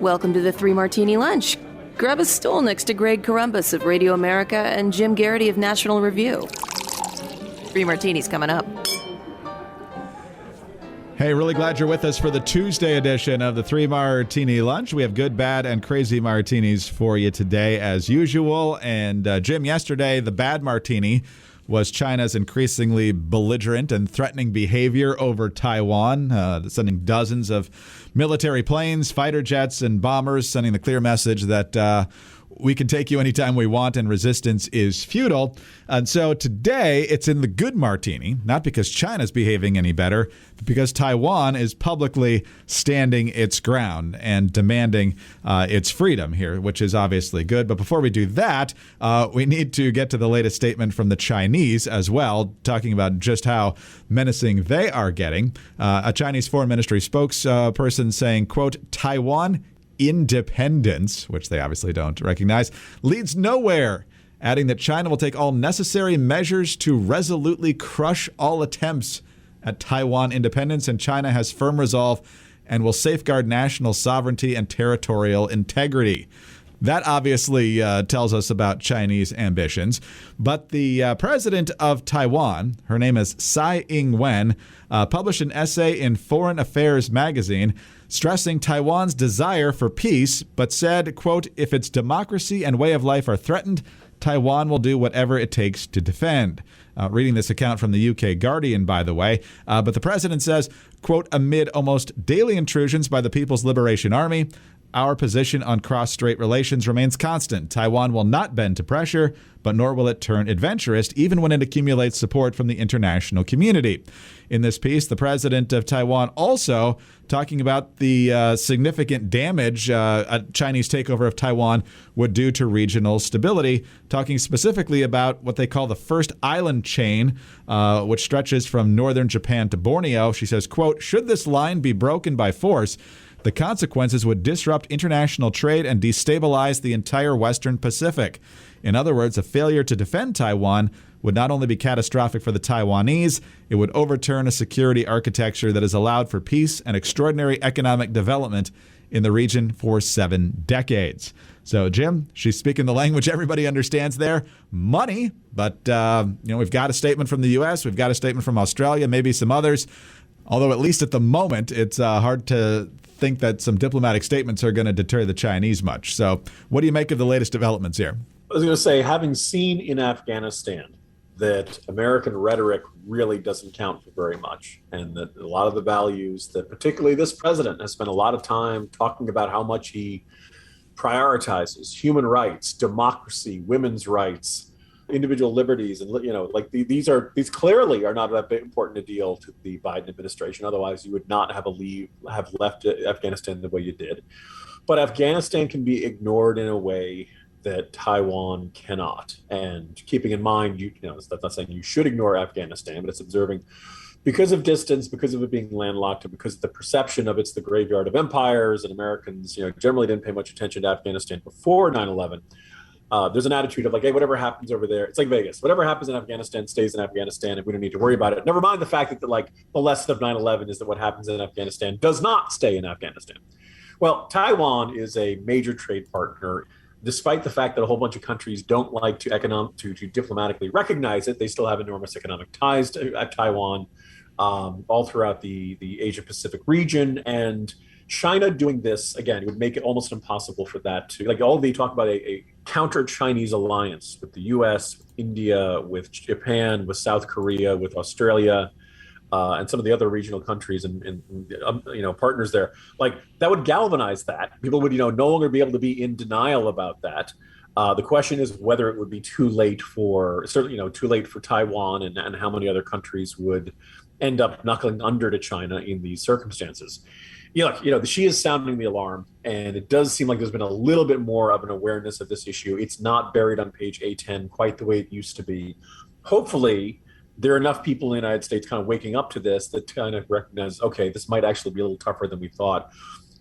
Welcome to the Three Martini Lunch. Grab a stool next to Greg Columbus of Radio America and Jim Garrity of National Review. Three Martinis coming up. Hey, really glad you're with us for the Tuesday edition of the Three Martini Lunch. We have good, bad, and crazy martinis for you today, as usual. And Jim, yesterday, the bad martini was China's increasingly belligerent and threatening behavior over Taiwan, sending dozens of military planes, fighter jets, and bombers, sending the clear message that we can take you anytime we want and resistance is futile. And so today it's in the good martini, not because China's behaving any better, but because Taiwan is publicly standing its ground and demanding its freedom here, which is obviously good. But before we do that, we need to get to the latest statement from the Chinese as well, talking about just how menacing they are getting. A Chinese foreign ministry spokesperson saying, quote, Taiwan independence, which they obviously don't recognize, leads nowhere, adding that China will take all necessary measures to resolutely crush all attempts at Taiwan independence, and China has firm resolve and will safeguard national sovereignty and territorial integrity. That obviously tells us about Chinese ambitions. But the president of Taiwan, her name is Tsai Ing-wen, published an essay in Foreign Affairs magazine stressing Taiwan's desire for peace, but said, quote, if its democracy and way of life are threatened, Taiwan will do whatever it takes to defend. Reading this account from the UK Guardian, by the way. But the president says, quote, amid almost daily intrusions by the People's Liberation Army, our position on cross-strait relations remains constant. Taiwan will not bend to pressure, but nor will it turn adventurous, even when it accumulates support from the international community. In this piece, the president of Taiwan also talking about the significant damage a Chinese takeover of Taiwan would do to regional stability, talking specifically about what they call the first island chain, which stretches from northern Japan to Borneo. She says, quote, should this line be broken by force, the consequences would disrupt international trade and destabilize the entire Western Pacific. In other words, a failure to defend Taiwan would not only be catastrophic for the Taiwanese, it would overturn a security architecture that has allowed for peace and extraordinary economic development in the region for 7 decades. So, Jim, she's speaking the language everybody understands there, money. But, we've got a statement from the U.S., we've got a statement from Australia, maybe some others. Although at least at the moment, it's hard to think that some diplomatic statements are going to deter the Chinese much. So what do you make of the latest developments here? I was going to say, having seen in Afghanistan that American rhetoric really doesn't count for very much, and that a lot of the values that particularly this president has spent a lot of time talking about how much he prioritizes human rights, democracy, women's rights, individual liberties, and these clearly are not that important a deal to the Biden administration. Otherwise, you would not have left Afghanistan the way you did. But Afghanistan can be ignored in a way that Taiwan cannot. And keeping in mind, that's not saying you should ignore Afghanistan, but it's observing because of distance, because of it being landlocked, and because of the perception of it's the graveyard of empires, and Americans, generally didn't pay much attention to Afghanistan before 9/11. There's an attitude of like, hey, whatever happens over there, it's like Vegas. Whatever happens in Afghanistan stays in Afghanistan, and we don't need to worry about it. Never mind the fact that the lesson of 9/11 is that what happens in Afghanistan does not stay in Afghanistan. Well, Taiwan is a major trade partner. Despite the fact that a whole bunch of countries don't like to diplomatically recognize it, they still have enormous economic ties to Taiwan all throughout the Asia Pacific region. And China doing this, again, would make it almost impossible for that to, they talk about a counter-Chinese alliance with the U.S., with India, with Japan, with South Korea, with Australia, and some of the other regional countries and partners there. That would galvanize that. People would, no longer be able to be in denial about that. The question is whether it would be too late for Taiwan and how many other countries would end up knuckling under to China in these circumstances. She is sounding the alarm, and it does seem like there's been a little bit more of an awareness of this issue. It's not buried on page A10 quite the way it used to be. Hopefully, there are enough people in the United States kind of waking up to this that kind of recognize, okay, this might actually be a little tougher than we thought.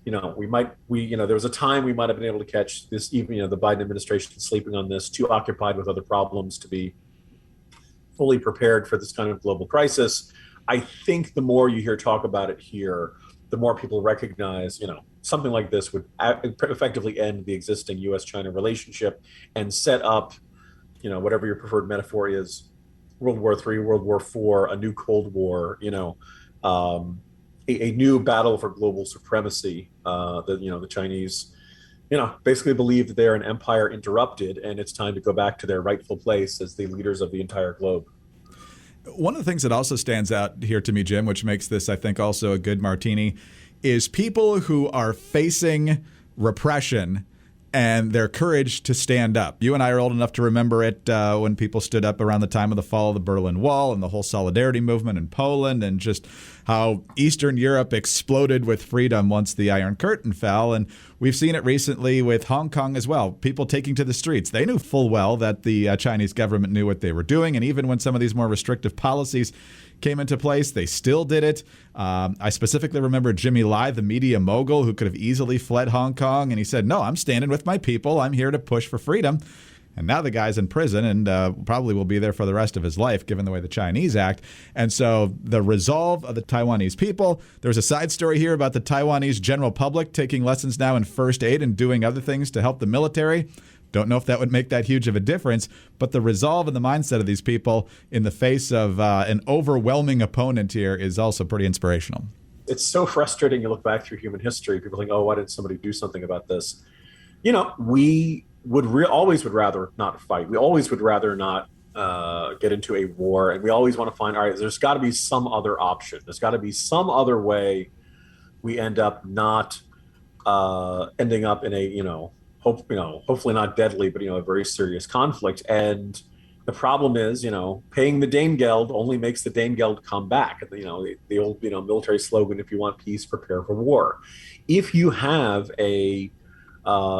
There was a time we might have been able to catch this, even, the Biden administration sleeping on this, too occupied with other problems to be fully prepared for this kind of global crisis. I think the more you hear talk about it here, the more people recognize, something like this would effectively end the existing U.S.-China relationship and set up, whatever your preferred metaphor is, World War III, World War IV, a new Cold War, a new battle for global supremacy. The Chinese, basically believe that they're an empire interrupted, and it's time to go back to their rightful place as the leaders of the entire globe. One of the things that also stands out here to me, Jim, which makes this, I think, also a good martini, is people who are facing repression and their courage to stand up. You and I are old enough to remember it when people stood up around the time of the fall of the Berlin Wall and the whole solidarity movement in Poland, and just how Eastern Europe exploded with freedom once the Iron Curtain fell. And we've seen it recently with Hong Kong as well. People taking to the streets. They knew full well that the Chinese government knew what they were doing. And even when some of these more restrictive policies came into place, they still did it. I specifically remember Jimmy Lai, the media mogul, who could have easily fled Hong Kong. And he said, no, I'm standing with my people. I'm here to push for freedom. And now the guy's in prison and probably will be there for the rest of his life, given the way the Chinese act. And so the resolve of the Taiwanese people. There's a side story here about the Taiwanese general public taking lessons now in first aid and doing other things to help the military. Don't know if that would make that huge of a difference, but the resolve and the mindset of these people in the face of an overwhelming opponent here is also pretty inspirational. It's so frustrating. You look back through human history, people think, oh, why did somebody do something about this? We always would rather not fight. We always would rather not get into a war. And we always want to find, all right, there's got to be some other option. There's got to be some other way we end up not ending up in a, hopefully not deadly, but, a very serious conflict. And the problem is, paying the Danegeld only makes the Danegeld come back. The old, military slogan, if you want peace, prepare for war. If you have a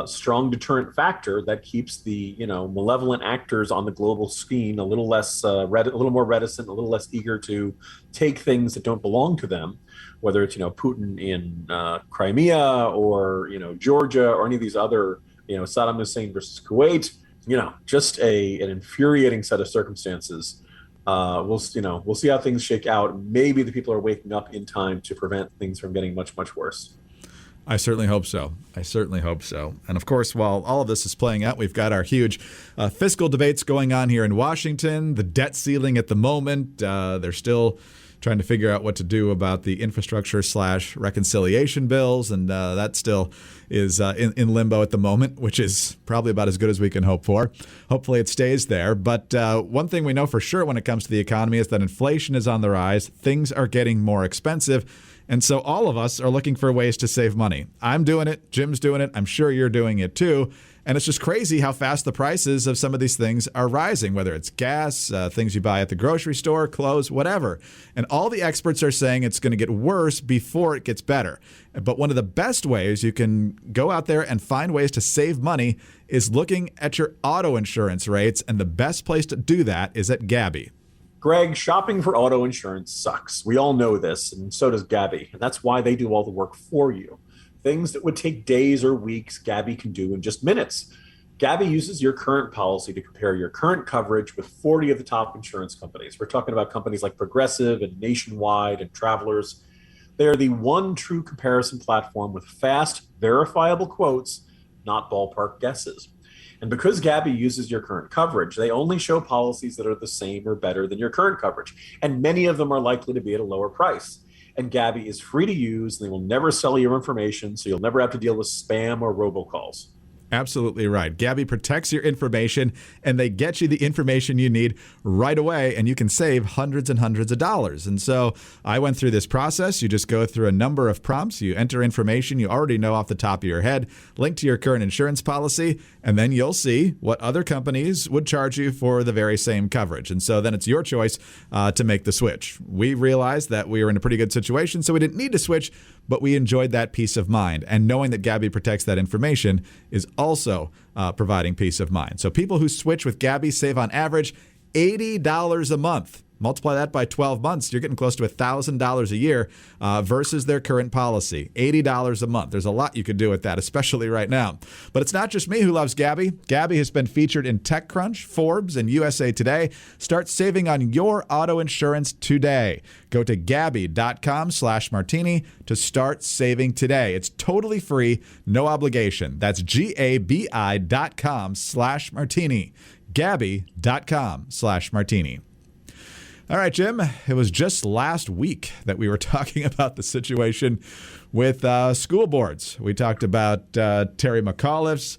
strong deterrent factor that keeps the malevolent actors on the global scene a little less a little more reticent, a little less eager to take things that don't belong to them, whether it's Putin in Crimea or Georgia or any of these other Saddam Hussein versus Kuwait, just an infuriating set of circumstances. We'll see how things shake out. Maybe the people are waking up in time to prevent things from getting much, much worse. I certainly hope so. And of course, while all of this is playing out, we've got our huge fiscal debates going on here in Washington, the debt ceiling at the moment. They're still trying to figure out what to do about the infrastructure/reconciliation bills. And that still is in limbo at the moment, which is probably about as good as we can hope for. Hopefully it stays there. But one thing we know for sure when it comes to the economy is that inflation is on the rise. Things are getting more expensive. And so all of us are looking for ways to save money. I'm doing it. Jim's doing it. I'm sure you're doing it too. And it's just crazy how fast the prices of some of these things are rising, whether it's gas, things you buy at the grocery store, clothes, whatever. And all the experts are saying it's going to get worse before it gets better. But one of the best ways you can go out there and find ways to save money is looking at your auto insurance rates. And the best place to do that is at Gabi. Greg, shopping for auto insurance sucks. We all know this, and so does Gabi. And that's why they do all the work for you. Things that would take days or weeks, Gabi can do in just minutes. Gabi uses your current policy to compare your current coverage with 40 of the top insurance companies. We're talking about companies like Progressive and Nationwide and Travelers. They are the one true comparison platform with fast, verifiable quotes, not ballpark guesses. And because Gabi uses your current coverage, they only show policies that are the same or better than your current coverage. And many of them are likely to be at a lower price. And Gabi is free to use. They will never sell your information, so you'll never have to deal with spam or robocalls. Absolutely right. Gabi protects your information, and they get you the information you need right away, and you can save hundreds and hundreds of dollars. And so I went through this process. You just go through a number of prompts. You enter information you already know off the top of your head, link to your current insurance policy, and then you'll see what other companies would charge you for the very same coverage. And so then it's your choice to make the switch. We realized that we were in a pretty good situation, so we didn't need to switch, but we enjoyed that peace of mind. And knowing that Gabi protects that information is also providing peace of mind. So people who switch with Gabi save on average $80 a month. Multiply that by 12 months, you're getting close to $1,000 a year versus their current policy, $80 a month. There's a lot you could do with that, especially right now. But it's not just me who loves Gabi. Gabi has been featured in TechCrunch, Forbes, and USA Today. Start saving on your auto insurance today. Go to Gabi.com/martini to start saving today. It's totally free, no obligation. That's Gabi.com/martini. Gabi.com/martini. All right, Jim, it was just last week that we were talking about the situation with school boards. We talked about Terry McAuliffe's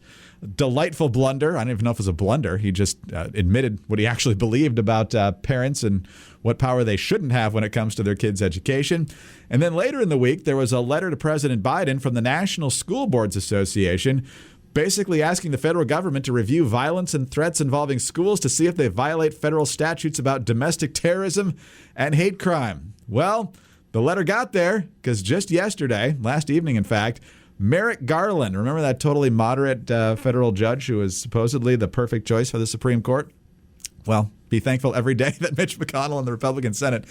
delightful blunder. I don't even know if it was a blunder. He just admitted what he actually believed about parents and what power they shouldn't have when it comes to their kids' education. And then later in the week, there was a letter to President Biden from the National School Boards Association basically asking the federal government to review violence and threats involving schools to see if they violate federal statutes about domestic terrorism and hate crime. Well, the letter got there because just yesterday, last evening in fact, Merrick Garland, remember that totally moderate federal judge who was supposedly the perfect choice for the Supreme Court? Well, be thankful every day that Mitch McConnell and the Republican Senate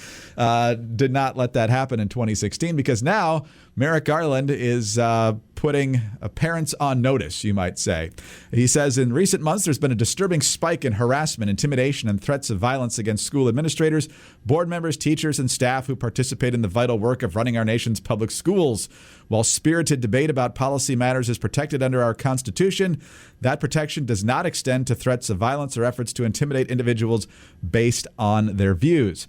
did not let that happen in 2016, because now Merrick Garland is putting parents on notice, you might say. He says in recent months, there's been a disturbing spike in harassment, intimidation, and threats of violence against school administrators, board members, teachers, and staff who participate in the vital work of running our nation's public schools. While spirited debate about policy matters is protected under our Constitution, that protection does not extend to threats of violence or efforts to intimidate individuals based on their views.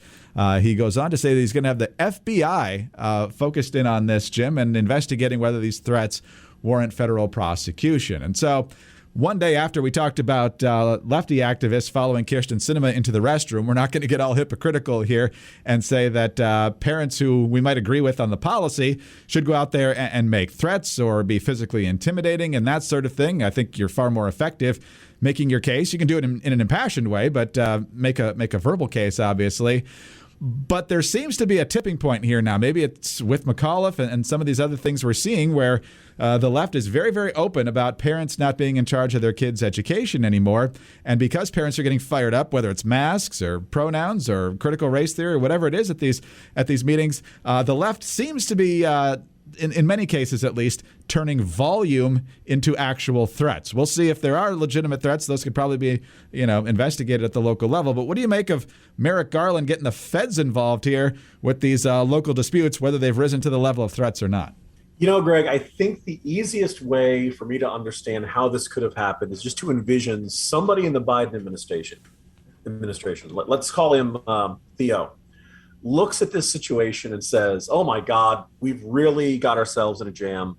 He goes on to say that he's going to have the FBI focused in on this, Jim, and investigating whether these threats warrant federal prosecution. And so one day after we talked about lefty activists following Kyrsten Sinema into the restroom, we're not going to get all hypocritical here and say that parents who we might agree with on the policy should go out there and make threats or be physically intimidating and that sort of thing. I think you're far more effective making your case. You can do it in an impassioned way, but make a verbal case, obviously. But there seems to be a tipping point here now. Maybe it's with McAuliffe and some of these other things we're seeing where the left is very, very open about parents not being in charge of their kids' education anymore. And because parents are getting fired up, whether it's masks or pronouns or critical race theory or whatever it is at these meetings, the left seems to be in many cases at least, turning volume into actual threats. We'll see if there are legitimate threats. Those could probably be, investigated at the local level. But what do you make of Merrick Garland getting the feds involved here with these local disputes, whether they've risen to the level of threats or not? Greg, I think the easiest way for me to understand how this could have happened is just to envision somebody in the Biden administration, let's call him Theo, looks at this situation and says, oh my God, we've really got ourselves in a jam.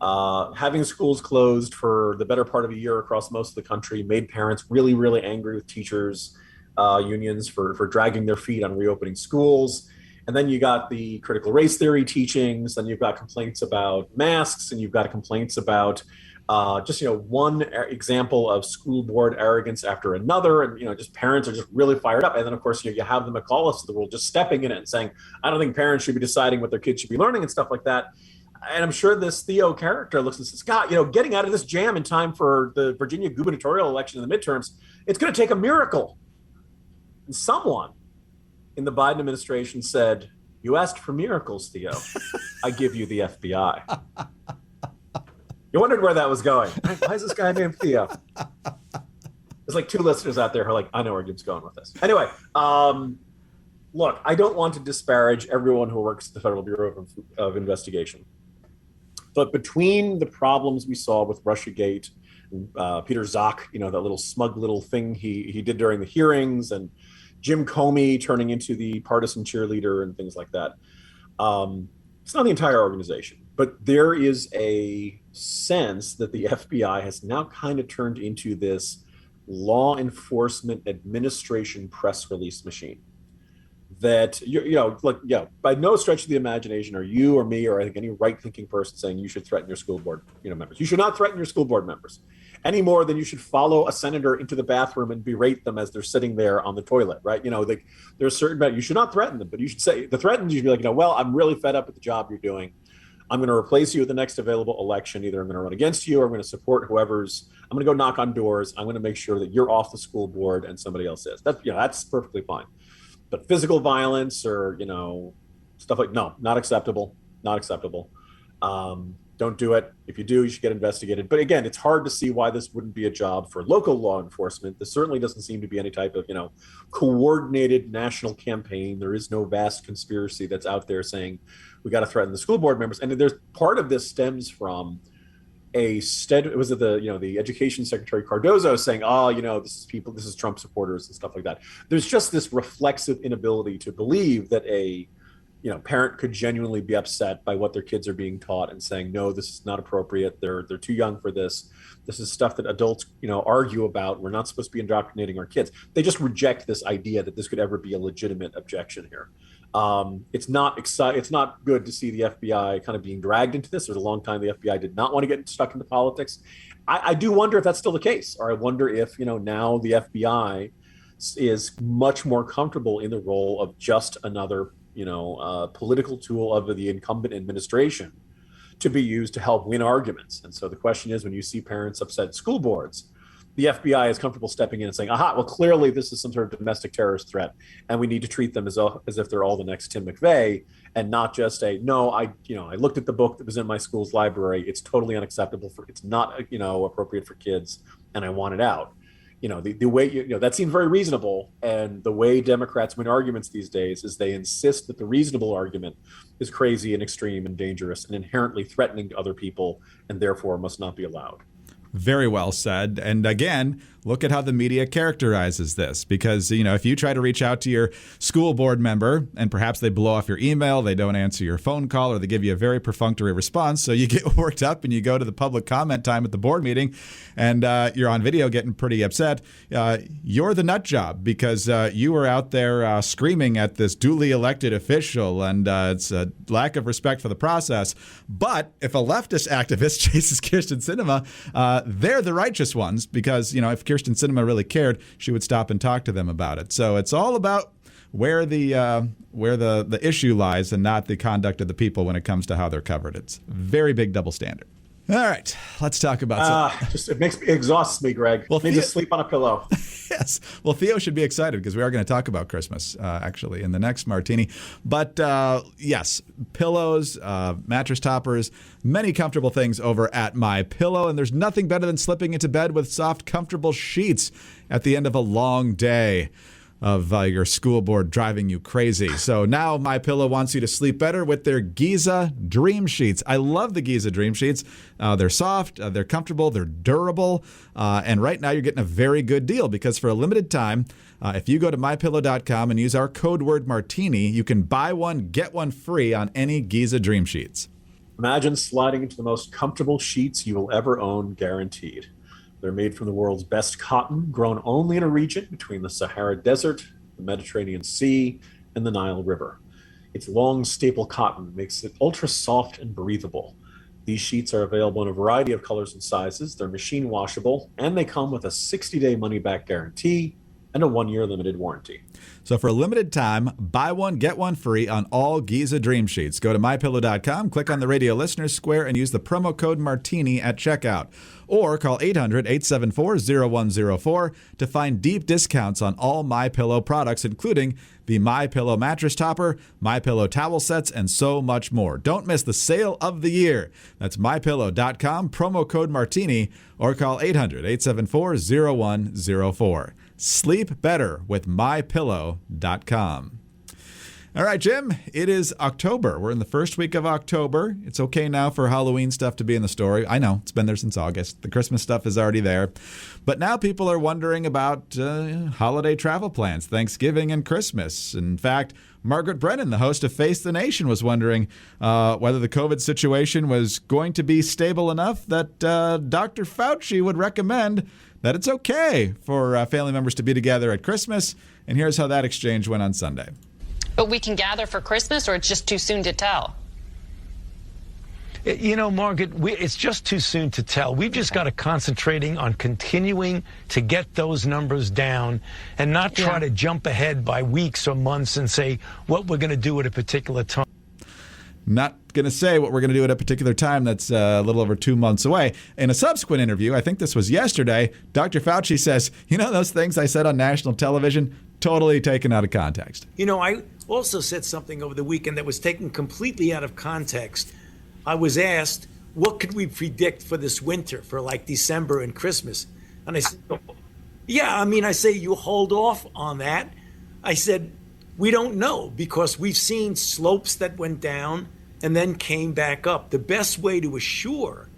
Having schools closed for the better part of a year across most of the country made parents really, really angry with teachers, unions for dragging their feet on reopening schools. And then you got the critical race theory teachings, then you've got complaints about masks, and you've got complaints about one example of school board arrogance after another. And, just parents are just really fired up. And then, of course, you have the McAuliffes of the world just stepping in it and saying, I don't think parents should be deciding what their kids should be learning and stuff like that. And I'm sure this Theo character looks and says, God, getting out of this jam in time for the Virginia gubernatorial election in the midterms, it's going to take a miracle. And someone in the Biden administration said, you asked for miracles, Theo. I give you the FBI. You wondered where that was going. Why is this guy named Theo? There's like two listeners out there who are like, I know where Jim's going with this. Anyway, look, I don't want to disparage everyone who works at the Federal Bureau of Investigation. But between the problems we saw with Russiagate, Peter Strzok, that little smug little thing he did during the hearings, and Jim Comey turning into the partisan cheerleader and things like that. It's not the entire organization, but there is a sense that the FBI has now kind of turned into this law enforcement administration press release machine. That, by no stretch of the imagination are you or me or I think any right-thinking person saying you should threaten your school board members. You should not threaten your school board members any more than you should follow a senator into the bathroom and berate them as they're sitting there on the toilet, right? There's certain, you should not threaten them, but you should say, the threatened, you should be like, well, I'm really fed up with the job you're doing. I'm going to replace you at the next available election. Either I'm going to run against you or I'm going to support I'm going to go knock on doors. I'm going to make sure that you're off the school board and somebody else is. That's perfectly fine. But physical violence or, stuff like, no, not acceptable. Not acceptable. Don't do it. If you do, you should get investigated. But again, it's hard to see why this wouldn't be a job for local law enforcement. There certainly doesn't seem to be any type of, coordinated national campaign. There is no vast conspiracy that's out there saying we got to threaten the school board members. And there's part of this stems from the education secretary Cardozo saying, this is Trump supporters and stuff like that. There's just this reflexive inability to believe that a parent could genuinely be upset by what their kids are being taught and saying, no, this is not appropriate. They're too young for this. This is stuff that adults, argue about. We're not supposed to be indoctrinating our kids. They just reject this idea that this could ever be a legitimate objection here. It's not good to see the FBI kind of being dragged into this. There's a long time the FBI did not want to get stuck into politics. I do wonder if that's still the case, or I wonder if, now the FBI is much more comfortable in the role of just another political tool of the incumbent administration to be used to help win arguments. And so the question is, when you see parents upset school boards, the FBI is comfortable stepping in and saying, aha, well, clearly this is some sort of domestic terrorist threat, and we need to treat them as if they're all the next Tim McVeigh, and not just I looked at the book that was in my school's library. It's totally unacceptable. It's not, appropriate for kids, and I want it out. The way, that seems very reasonable. And the way Democrats win arguments these days is they insist that the reasonable argument is crazy and extreme and dangerous and inherently threatening to other people, and therefore must not be allowed. Very well said. And again, look at how the media characterizes this, because, if you try to reach out to your school board member and perhaps they blow off your email, they don't answer your phone call, or they give you a very perfunctory response, so you get worked up and you go to the public comment time at the board meeting and you're on video getting pretty upset, you're the nut job, because you were out there screaming at this duly elected official, and it's a lack of respect for the process. But if a leftist activist chases Kyrsten Sinema, they're the righteous ones, because, if Kyrsten Sinema really cared, she would stop and talk to them about it. So it's all about where the issue lies, and not the conduct of the people when it comes to how they're covered. It's a very big double standard. All right, let's talk about it exhausts me, Greg. Well, me just sleep on a pillow. Yes. Well, Theo should be excited, because we are going to talk about Christmas, actually, in the next martini. But yes, pillows, mattress toppers, many comfortable things over at MyPillow. And there's nothing better than slipping into bed with soft, comfortable sheets at the end of a long day of your school board driving you crazy. So now MyPillow wants you to sleep better with their Giza Dream Sheets. I love the Giza Dream Sheets. They're soft, they're comfortable, they're durable, and right now you're getting a very good deal, because for a limited time, if you go to MyPillow.com and use our code word martini, you can buy one, get one free on any Giza Dream Sheets. Imagine sliding into the most comfortable sheets you will ever own, guaranteed. They're made from the world's best cotton, grown only in a region between the Sahara Desert, the Mediterranean Sea, and the Nile River. Its long staple cotton makes it ultra soft and breathable. These sheets are available in a variety of colors and sizes. They're machine washable, and they come with a 60-day money-back guarantee and a 1-year limited warranty. So for a limited time, buy one, get one free on all Giza Dream Sheets. Go to MyPillow.com, click on the Radio Listeners Square, and use the promo code MARTINI at checkout. Or call 800-874-0104 to find deep discounts on all MyPillow products, including the MyPillow mattress topper, MyPillow towel sets, and so much more. Don't miss the sale of the year. That's MyPillow.com, promo code MARTINI, or call 800-874-0104. Sleep better with MyPillow.com. All right, Jim, it is October. We're in the first week of October. It's okay now for Halloween stuff to be in the story. I know, it's been there since August. The Christmas stuff is already there. But now people are wondering about holiday travel plans, Thanksgiving and Christmas. In fact, Margaret Brennan, the host of Face the Nation, was wondering whether the COVID situation was going to be stable enough that Dr. Fauci would recommend that it's okay for family members to be together at Christmas. And here's how that exchange went on Sunday. But we can gather for Christmas, or it's just too soon to tell? Margaret, it's just too soon to tell. We've just got to concentrating on continuing to get those numbers down and not try to jump ahead by weeks or months and say what we're going to do at a particular time. Not going to say what we're going to do at a particular time that's a little over 2 months away. In a subsequent interview, I think this was yesterday, Dr. Fauci says, those things I said on national television, totally taken out of context. You know, I also said something over the weekend that was taken completely out of context. I was asked, what could we predict for this winter, for like December and Christmas? And I said, yeah, I mean, I say you hold off on that. I said, we don't know, because we've seen slopes that went down and then came back up. The best way to assure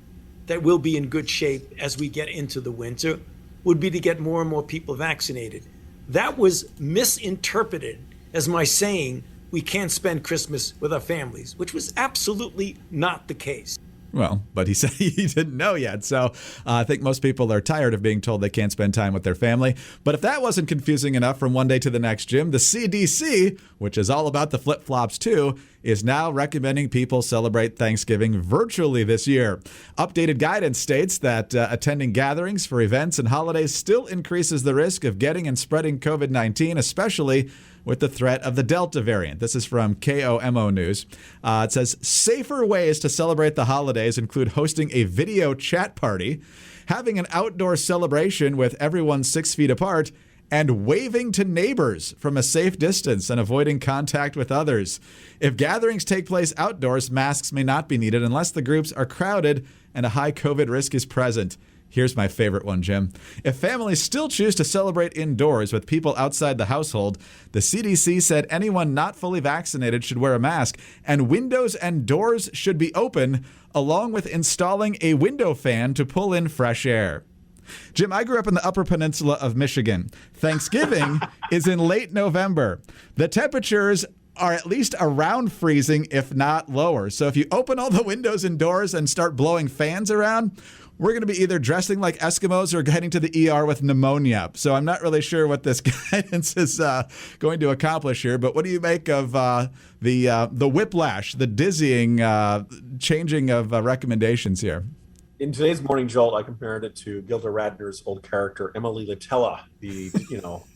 that we'll be in good shape as we get into the winter would be to get more and more people vaccinated. That was misinterpreted as my saying we can't spend Christmas with our families, which was absolutely not the case. Well, but he said he didn't know yet. So I think most people are tired of being told they can't spend time with their family. But if that wasn't confusing enough from one day to the next, Jim, the CDC, which is all about the flip-flops too, is now recommending people celebrate Thanksgiving virtually this year. Updated guidance states that attending gatherings for events and holidays still increases the risk of getting and spreading COVID-19, especially with the threat of the Delta variant. This is from KOMO News. It says, safer ways to celebrate the holidays include hosting a video chat party, having an outdoor celebration with everyone 6 feet apart, and waving to neighbors from a safe distance and avoiding contact with others. If gatherings take place outdoors, masks may not be needed unless the groups are crowded and a high COVID risk is present. Here's my favorite one, Jim. If families still choose to celebrate indoors with people outside the household, the CDC said anyone not fully vaccinated should wear a mask, and windows and doors should be open, along with installing a window fan to pull in fresh air. Jim, I grew up in the Upper Peninsula of Michigan. Thanksgiving is in late November. The temperatures are at least around freezing, if not lower. So if you open all the windows and doors and start blowing fans around, we're going to be either dressing like Eskimos or heading to the ER with pneumonia. So I'm not really sure what this guidance is going to accomplish here. But what do you make of the whiplash, the dizzying changing of recommendations here? In today's Morning Jolt, I compared it to Gilda Radner's old character, Emily Litella, the,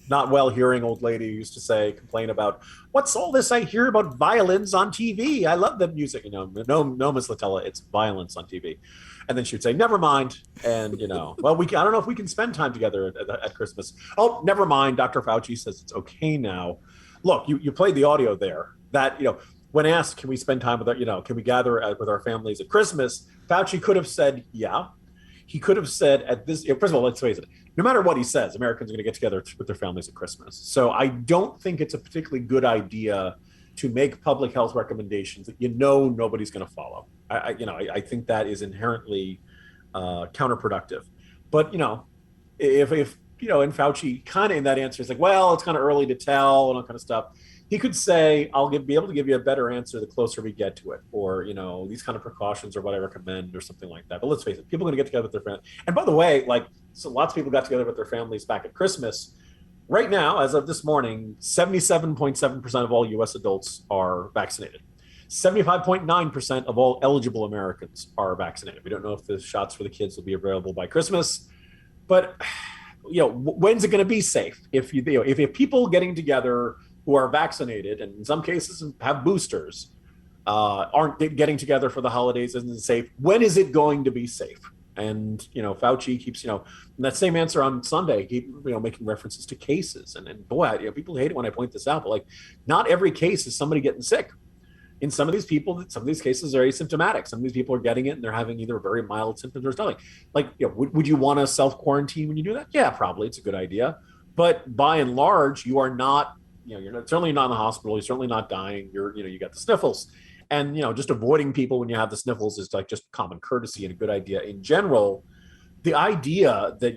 not well-hearing old lady who used to complain about, what's all this I hear about violence on TV? I love the music. No, Miss Litella, it's violence on TV. And then she would say, never mind. And, well, I don't know if we can spend time together at Christmas. Oh, never mind. Dr. Fauci says it's okay now. Look, you played the audio there. That, when asked, can we spend time with can we gather with our families at Christmas? Fauci could have said, yeah. He could have said at this, first of all, let's face it, no matter what he says, Americans are going to get together with their families at Christmas. So I don't think it's a particularly good idea to make public health recommendations that nobody's going to follow. I think that is inherently counterproductive. But, if and Fauci kind of in that answer is like, well, it's kind of early to tell and all kind of stuff. He could say, I'll be able to give you a better answer the closer we get to it, or, these kind of precautions are what I recommend or something like that. But let's face it, people are going to get together with their family. And by the way, so lots of people got together with their families back at Christmas. Right now, as of this morning, 77.7% of all U.S. adults are vaccinated. 75.9% of all eligible Americans are vaccinated. We don't know if the shots for the kids will be available by Christmas, but when's it going to be safe? If people getting together who are vaccinated and in some cases have boosters aren't getting together for the holidays, isn't safe. When is it going to be safe? And Fauci keeps that same answer on Sunday, making references to cases, and boy, people hate it when I point this out, but not every case is somebody getting sick. In some of these cases are asymptomatic. Some of these people are getting it and they're having either very mild symptoms or nothing. Would you want to self-quarantine when you do that? Yeah, probably. It's a good idea. But by and large, you are not, you're certainly not in the hospital. You're certainly not dying. You got the sniffles. And, just avoiding people when you have the sniffles is just common courtesy and a good idea in general. The idea that,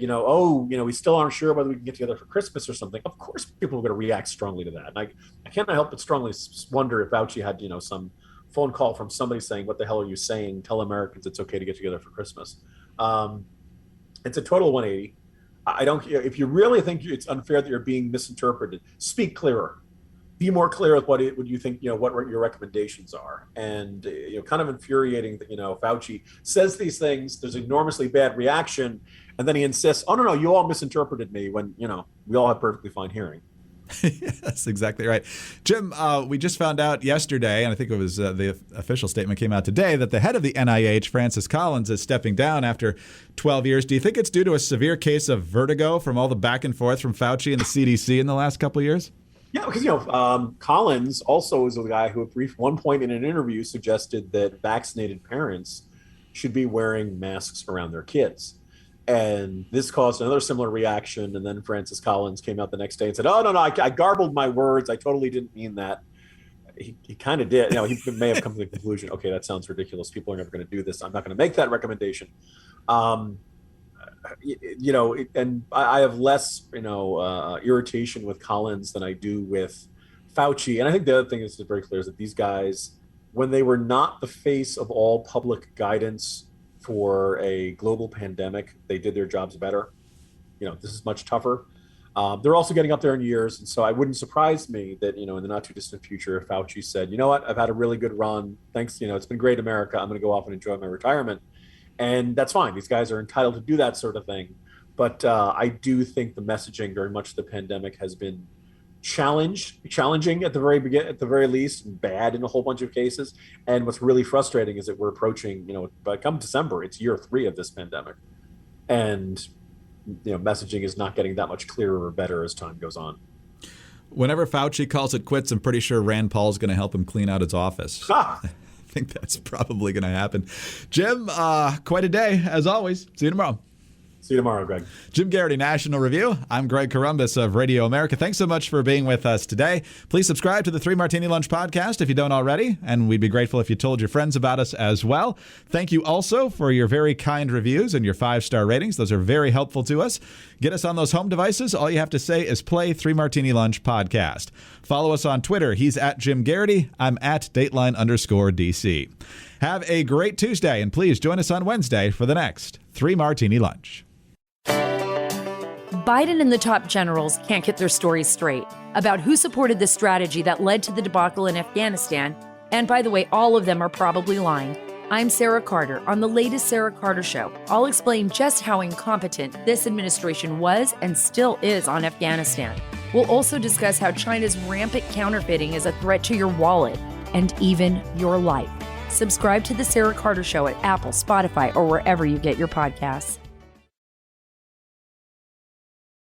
we still aren't sure whether we can get together for Christmas or something. Of course, people are going to react strongly to that. And I cannot help but strongly wonder if Fauci had, some phone call from somebody saying, what the hell are you saying? Tell Americans it's okay to get together for Christmas. It's a total 180. If you really think it's unfair that you're being misinterpreted, speak clearer. Be more clear with what you think, what your recommendations are. And, kind of infuriating that, Fauci says these things, there's enormously bad reaction, and then he insists, oh, no, you all misinterpreted me when, we all have perfectly fine hearing. That's exactly right. Jim, we just found out yesterday, and I think it was the official statement came out today, that the head of the NIH, Francis Collins, is stepping down after 12 years. Do you think it's due to a severe case of vertigo from all the back and forth from Fauci and the CDC in the last couple of years? Yeah, because, Collins also is a guy who at one point in an interview suggested that vaccinated parents should be wearing masks around their kids. And this caused another similar reaction. And then Francis Collins came out the next day and said, "Oh, no, I garbled my words. I totally didn't mean that." He kind of did. He may have come to the conclusion, okay, that sounds ridiculous. People are never going to do this. I'm not going to make that recommendation. And I have less, irritation with Collins than I do with Fauci. And I think the other thing is very clear is that these guys, when they were not the face of all public guidance for a global pandemic, they did their jobs better. This is much tougher. They're also getting up there in years. And so it wouldn't surprise me that, in the not too distant future, Fauci said, "You know what, I've had a really good run. Thanks. It's been great, America. I'm going to go off and enjoy my retirement." And that's fine. These guys are entitled to do that sort of thing. But I do think the messaging during much of the pandemic has been challenging at the very least, and bad in a whole bunch of cases. And what's really frustrating is that we're approaching, by come December, it's year 3 of this pandemic, and messaging is not getting that much clearer or better as time goes on. Whenever Fauci calls it quits, I'm pretty sure Rand Paul's going to help him clean out his office. I think that's probably going to happen. Jim, quite a day as always. See you tomorrow. See you tomorrow, Greg. Jim Garrity, National Review. I'm Greg Corombos of Radio America. Thanks so much for being with us today. Please subscribe to the 3 Martini Lunch podcast if you don't already, and we'd be grateful if you told your friends about us as well. Thank you also for your very kind reviews and your 5-star ratings. Those are very helpful to us. Get us on those home devices. All you have to say is play 3 Martini Lunch podcast. Follow us on Twitter. He's at Jim Garrity. I'm at Dateline_DC. Have a great Tuesday, and please join us on Wednesday for the next 3 Martini Lunch. Biden and the top generals can't get their stories straight about who supported the strategy that led to the debacle in Afghanistan. And by the way, all of them are probably lying. I'm Sarah Carter. On the latest Sarah Carter Show, I'll explain just how incompetent this administration was and still is on Afghanistan. We'll also discuss how China's rampant counterfeiting is a threat to your wallet and even your life. Subscribe to the Sarah Carter Show at Apple, Spotify, or wherever you get your podcasts.